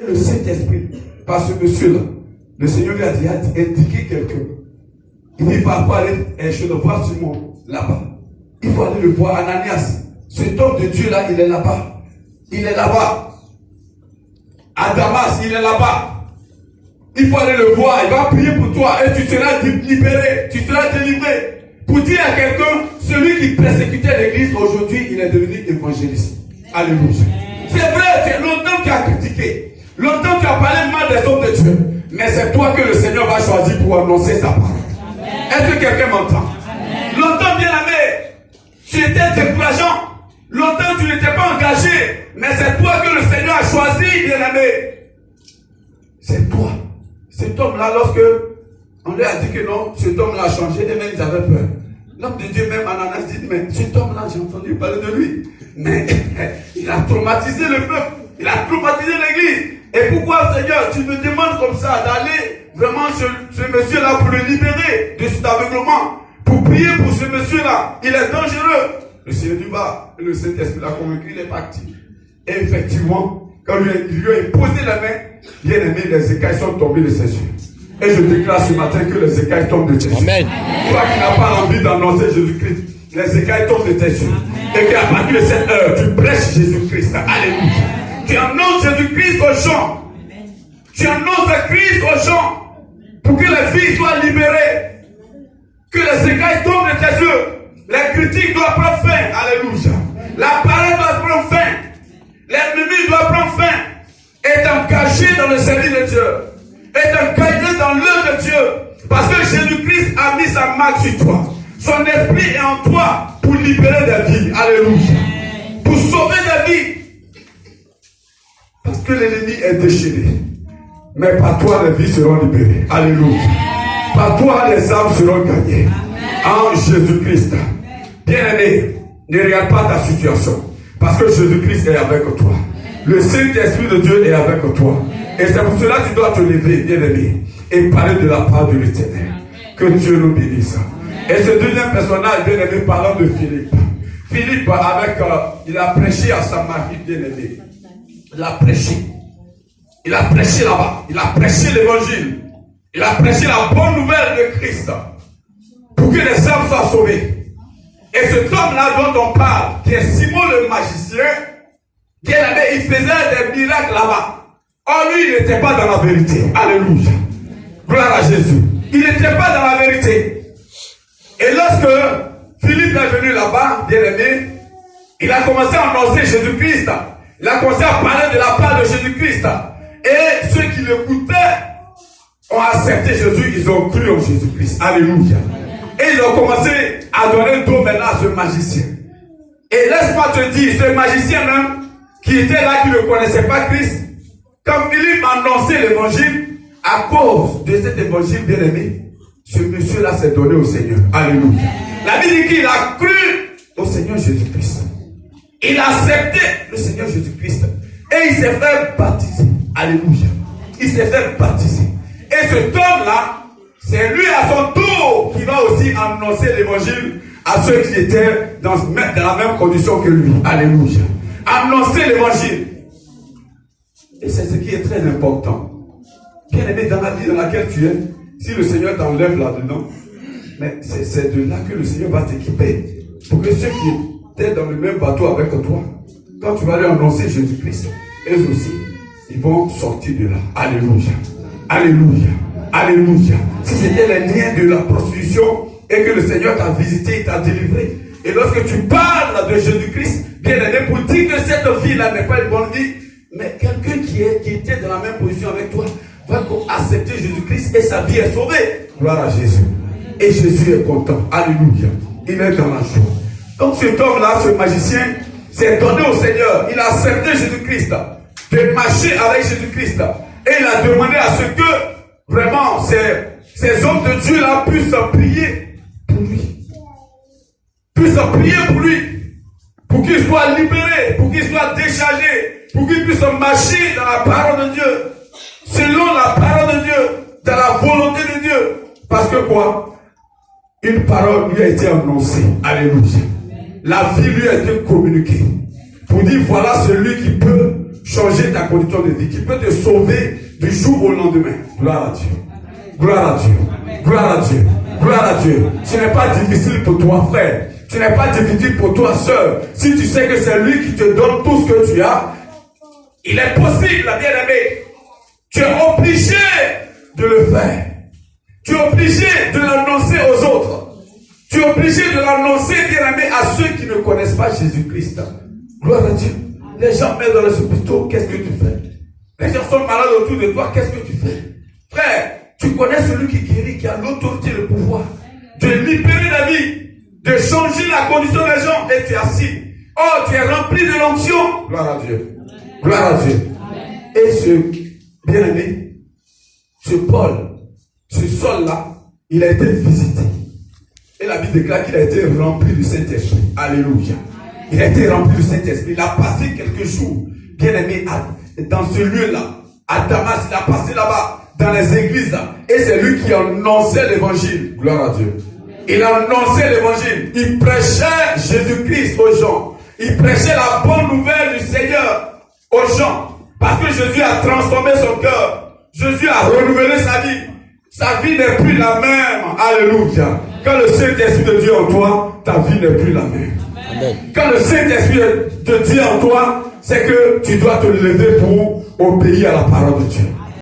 le Saint-Esprit par ce monsieur-là. Le Seigneur lui a dit, indiqué quelqu'un. Il dit, va aller, je le vois Simon là-bas. Il faut aller le voir, Ananias. Cet homme de Dieu-là, il est là-bas. Il est là-bas. À Damas, il est là-bas. Il faut aller le voir, il va prier pour toi et tu seras libéré, tu seras délivré. Pour dire à quelqu'un, celui qui persécutait l'église, aujourd'hui, il est devenu évangéliste. Alléluia. C'est vrai, longtemps tu as critiqué, longtemps tu as parlé mal des hommes de Dieu, mais c'est toi que le Seigneur va choisir pour annoncer sa parole. Est-ce que quelqu'un m'entend? Longtemps, bien aimé, tu étais décourageant, longtemps tu n'étais pas engagé, mais c'est toi que le Seigneur a choisi, bien aimé. C'est toi. Cet homme-là, lorsque on lui a dit que non, cet homme-là a changé, et même ils avaient peur. L'homme de Dieu, même Ananias, dit, mais cet homme-là, j'ai entendu parler de lui. Mais il a traumatisé le peuple, il a traumatisé l'église. Et pourquoi, Seigneur, tu me demandes comme ça d'aller vraiment ce monsieur-là pour le libérer de cet aveuglement, pour prier pour ce monsieur-là? Il est dangereux. Le Seigneur dit, va, le Saint-Esprit l'a convaincu, il est parti. Et effectivement, quand il lui a imposé la main, bien aimé, les écailles sont tombées de ses yeux. Et je déclare ce matin que les écailles tombent de tes yeux. Amen. Toi qui n'as pas envie d'annoncer Jésus-Christ, les écailles tombent de tes yeux. Et qu'à partir de cette heure, tu prêches Jésus-Christ. Alléluia. Tu annonces Jésus-Christ aux gens. Tu annonces Christ aux gens pour que les vies soient libérées. Que les écailles tombent de tes yeux. Les critiques doivent prendre fin. Alléluia. La parole doit prendre fin. L'ennemi doit prendre fin. Est engagé dans le service de Dieu. Est engagé dans l'œuvre de Dieu. Parce que Jésus-Christ a mis sa marque sur toi. Son esprit est en toi pour libérer des vies. Alléluia. Pour sauver des vies. Parce que l'ennemi est déchaîné. Mais par toi, les vies seront libérées. Alléluia. Par toi, les âmes seront gagnées. En Jésus-Christ. Bien-aimé, ne regarde pas ta situation. Parce que Jésus-Christ est avec toi. Le Saint-Esprit de Dieu est avec toi. Et c'est pour cela que tu dois te lever, bien-aimé, et parler de la part de l'Éternel. Que Dieu nous bénisse. Et ce deuxième personnage, bien-aimé, parlant de Philippe. Philippe, il a prêché à Samarie, bien-aimé. Il a prêché. Il a prêché là-bas. Il a prêché l'évangile. Il a prêché la bonne nouvelle de Christ. Pour que les âmes soient sauvées. Et cet homme-là dont on parle, qui est Simon le magicien, bien-aimé, il faisait des miracles là-bas. Or, lui, il n'était pas dans la vérité. Alléluia. Gloire à Jésus. Il n'était pas dans la vérité. Et lorsque Philippe est venu là-bas, bien-aimé, il a commencé à annoncer Jésus-Christ. Il a commencé à parler de la part de Jésus-Christ. Et ceux qui l'écoutaient ont accepté Jésus, ils ont cru en Jésus-Christ. Alléluia. Et ils ont commencé à donner dos maintenant à ce magicien. Et laisse-moi te dire, ce magicien même, qui était là, qui ne connaissait pas Christ, quand Philippe annonçait l'évangile, à cause de cet évangile bien-aimé, ce monsieur-là s'est donné au Seigneur. Alléluia. La Bible dit qu'il a cru au Seigneur Jésus-Christ. Il a accepté le Seigneur Jésus-Christ. Et il s'est fait baptiser. Alléluia. Il s'est fait baptiser. Et cet homme-là, c'est lui à son tour qui va aussi annoncer l'évangile à ceux qui étaient dans la même condition que lui. Alléluia. Annoncer l'évangile. Et c'est ce qui est très important. Bien aimé, dans la vie dans laquelle tu es, si le Seigneur t'enlève là-dedans, mais c'est de là que le Seigneur va t'équiper. Pour que ceux qui étaient dans le même bateau avec toi, quand tu vas aller annoncer Jésus-Christ, eux aussi, ils vont sortir de là. Alléluia. Alléluia. Alléluia. Si c'était les liens de la prostitution et que le Seigneur t'a visité, il t'a délivré. Et lorsque tu parles de Jésus-Christ, bien aimé, pour dire que cette vie-là n'est pas une bonne vie, mais quelqu'un qui était dans la même position avec toi va accepter Jésus-Christ et sa vie est sauvée. Gloire à Jésus. Et Jésus est content. Alléluia. Il est dans la joie. Donc cet homme-là, ce magicien, s'est donné au Seigneur. Il a accepté Jésus-Christ, de marcher avec Jésus-Christ. Et il a demandé à ce que vraiment ces hommes de Dieu-là puissent prier pour lui. Puissent prier pour lui. Pour qu'il soit libéré, pour qu'il soit déchargé, pour qu'il puisse marcher dans la parole de Dieu. Selon la parole de Dieu, dans la volonté de Dieu. Parce que quoi? Une parole lui a été annoncée. Alléluia. La vie lui a été communiquée. Pour dire, voilà celui qui peut changer ta condition de vie, qui peut te sauver du jour au lendemain. Gloire à Dieu. Gloire à Dieu. Gloire à Dieu. Gloire à Dieu. Ce n'est pas difficile pour toi, frère. Ce n'est pas difficile pour toi, sœur. Si tu sais que c'est lui qui te donne tout ce que tu as, il est possible, bien-aimé. Tu es obligé de le faire. Tu es obligé de l'annoncer aux autres. Tu es obligé de l'annoncer, bien-aimé, à ceux qui ne connaissent pas Jésus-Christ. Gloire à Dieu. Les gens mettent dans les hôpitaux, qu'est-ce que tu fais? Les gens sont malades autour de toi, qu'est-ce que tu fais? Frère, tu connais celui qui guérit, qui a l'autorité, le pouvoir de libérer la vie, de changer la condition des gens, et tu es assis. Oh, tu es rempli de l'onction. Gloire à Dieu. Gloire à Dieu. Et ce bien-aimé, ce Paul, ce sol-là, il a été visité. Et la Bible déclare qu'il a été rempli du Saint-Esprit. Alléluia. Il a été rempli du Saint-Esprit. Il a passé quelques jours, bien-aimé, dans ce lieu-là. À Damas, il a passé là-bas, dans les églises là. Et c'est lui qui annonçait l'évangile. Gloire à Dieu. Il annonçait l'évangile. Il prêchait Jésus-Christ aux gens. Il prêchait la bonne nouvelle du Seigneur aux gens. Parce que Jésus a transformé son cœur. Jésus a renouvelé sa vie. Sa vie n'est plus la même. Alléluia. Quand le Saint-Esprit de Dieu en toi, ta vie n'est plus la même. Amen. Quand le Saint-Esprit de Dieu en toi, c'est que tu dois te lever pour obéir à la parole de Dieu.